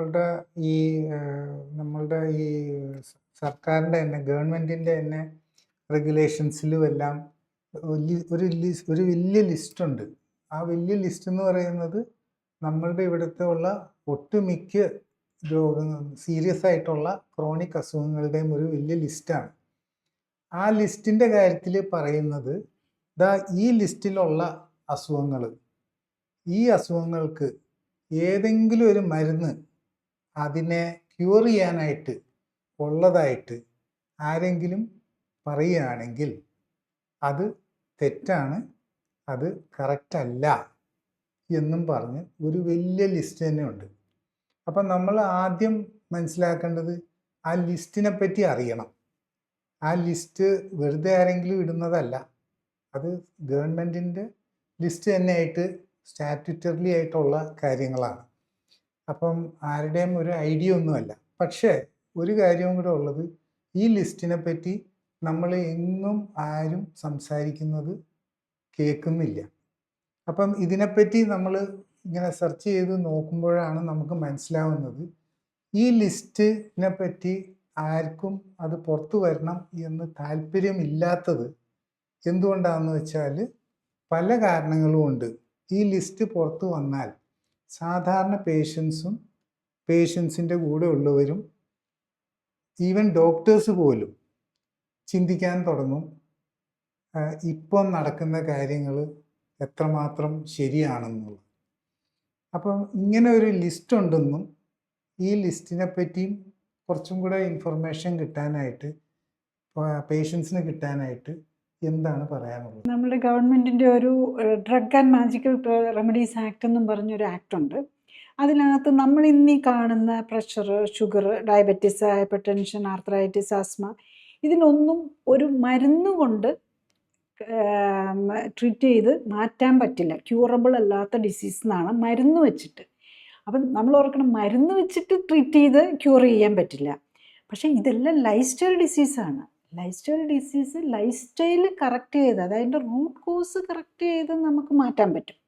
നമ്മളുടെ ഈ നമ്മളുടെ ഈ സർക്കാരിൻ്റെ തന്നെ ഗവൺമെൻറ്റിൻ്റെ തന്നെ റെഗുലേഷൻസിലും എല്ലാം ഒരു വലിയ ലിസ്റ്റുണ്ട്. ആ വലിയ ലിസ്റ്റ് എന്ന് പറയുന്നത് നമ്മളുടെ ഇവിടുത്തെ ഉള്ള ഒട്ടുമിക്ക രോഗങ്ങൾ, സീരിയസ് ആയിട്ടുള്ള ക്രോണിക് അസുഖങ്ങളുടെയും ഒരു വലിയ ലിസ്റ്റാണ്. ആ ലിസ്റ്റിൻ്റെ കാര്യത്തിൽ പറയുന്നത് ഈ ലിസ്റ്റിലുള്ള അസുഖങ്ങൾ, ഈ അസുഖങ്ങൾക്ക് ഏതെങ്കിലും ഒരു മരുന്ന് അതിനെ ക്യൂർ ചെയ്യാനായിട്ട് ഉള്ളതായിട്ട് ആരെങ്കിലും പറയുകയാണെങ്കിൽ അത് തെറ്റാണ്, അത് കറക്റ്റല്ല എന്നും പറഞ്ഞ് ഒരു വലിയ ലിസ്റ്റ് തന്നെ ഉണ്ട്. അപ്പം നമ്മൾ ആദ്യം മനസ്സിലാക്കേണ്ടത് ആ ലിസ്റ്റിനെ പറ്റി അറിയണം. ആ ലിസ്റ്റ് വെറുതെ ആരെങ്കിലും ഇടുന്നതല്ല, അത് ഗവൺമെൻറ്റിൻ്റെ ലിസ്റ്റ് തന്നെയായിട്ട് സ്റ്റാറ്റ്യൂട്ടറി ആയിട്ടുള്ള കാര്യങ്ങളാണ്. അപ്പം ആരുടെയും ഒരു ഐഡിയ ഒന്നുമല്ല. പക്ഷേ ഒരു കാര്യവും കൂടെ ഉള്ളത്, ഈ ലിസ്റ്റിനെ പറ്റി നമ്മൾ എങ്ങും ആരും സംസാരിക്കുന്നത് കേൾക്കുന്നില്ല. അപ്പം ഇതിനെപ്പറ്റി നമ്മൾ ഇങ്ങനെ സെർച്ച് ചെയ്ത് നോക്കുമ്പോഴാണ് നമുക്ക് മനസ്സിലാവുന്നത് ഈ ലിസ്റ്റിനെ പറ്റി ആർക്കും അത് പുറത്തു വരണം എന്ന് താല്പര്യമില്ലാത്തത് എന്തുകൊണ്ടാണെന്ന് വെച്ചാൽ പല കാരണങ്ങളും ഉണ്ട്. ഈ ലിസ്റ്റ് പുറത്തു വന്നാൽ സാധാരണ പേഷ്യൻസിൻ്റെ കൂടെ ഉള്ളവരും ഈവൻ ഡോക്ടേഴ്സ് പോലും ചിന്തിക്കാൻ തുടങ്ങും, ഇപ്പം നടക്കുന്ന കാര്യങ്ങൾ എത്രമാത്രം ശരിയാണെന്നുള്ളത്. അപ്പം ഇങ്ങനെ ഒരു ലിസ്റ്റ് ഉണ്ടെന്നും ഈ ലിസ്റ്റിനെ പറ്റിയും കുറച്ചും കൂടെ ഇൻഫർമേഷൻ കിട്ടാനായിട്ട്, പേഷ്യൻസിന് കിട്ടാനായിട്ട് എന്താണ് പറയാനുള്ളത്? നമ്മുടെ ഗവൺമെൻറ്റിൻ്റെ ഒരു drug and magical remedies act എന്നും പറഞ്ഞൊരു ആക്ടുണ്ട്. അതിനകത്ത് നമ്മൾ ഇന്നീ കാണുന്ന pressure, sugar, diabetes, hyper tension, arthritis, asthma, ഇതിനൊന്നും ഒരു മരുന്ന് കൊണ്ട് ട്രീറ്റ് ചെയ്ത് മാറ്റാൻ പറ്റില്ല. ക്യൂറബിൾ അല്ലാത്ത ഡിസീസ് എന്നാണ് മരുന്ന് വെച്ചിട്ട്. അപ്പം നമ്മൾ ഓർക്കണം, മരുന്ന് വെച്ചിട്ട് ട്രീറ്റ് ചെയ്ത് ക്യൂർ ചെയ്യാൻ പറ്റില്ല. പക്ഷേ ഇതെല്ലാം ലൈഫ് സ്റ്റൈൽ ഡിസീസാണ്. ലൈഫ് സ്റ്റൈൽ കറക്റ്റ് ചെയ്ത്, അതായത് റൂട്ട് കോസ് കറക്റ്റ് ചെയ്ത് നമുക്ക് മാറ്റാൻ പറ്റും.